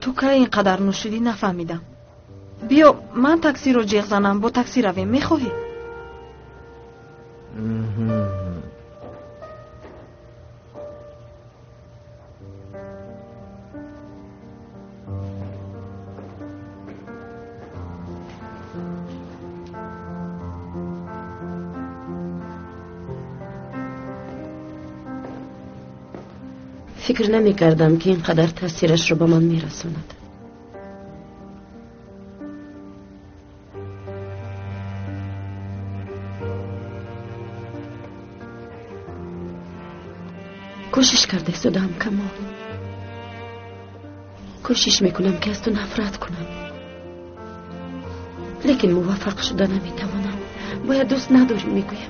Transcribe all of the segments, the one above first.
تو که اینقدر نوشیدی نفهمیدم. بیا من تاکسی رو جیغ زنم، با تاکسی رویم. میخواهی؟ فکر نمی کردم که اینقدر تاثیرش رو به من می رسوند. کوشش کرده شدم کمال. کوشش میکنم که از تو نفرت کنم، لیکن موفق شده نمیتوانم. باید دوست نداری میگویم،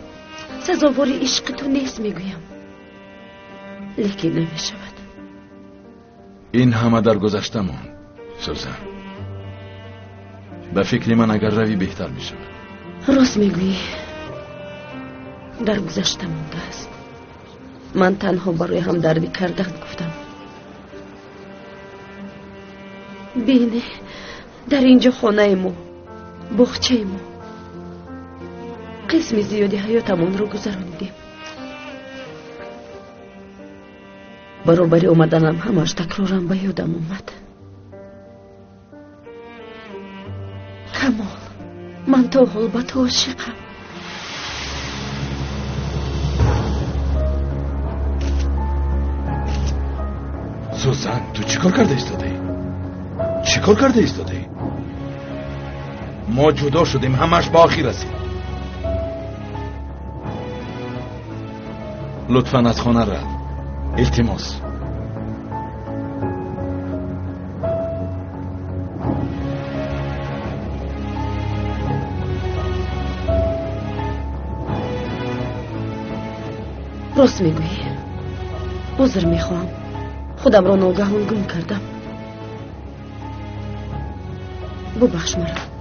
سزاوار عشق تو نیست میگویم، لیکن نمیشود. این همه در گذشته ماند سوزن. به فکر من اگر روی بهتر میشود. راست میگویی، در گذشته مانده است. من تنها برای هم دردی کردن گفتم. بینه در اینجا خانه ما، بخچه ما، قسم زیادی حیاتمون رو گذراندیم. برابری اومدنم همش تکرارم به یادم اومد. کمال، من تا حال به تو عاشقم. سوزن، تو چیکار کرده ایستاده؟ چیکار کرده ایستاده؟ ما جدا شدیم، همش با آخی رسید. لطفاً از خانه رو التماس. راست میگویی، عذر میخوام. خودم را ناگهان گم کردم. ببخش مرا.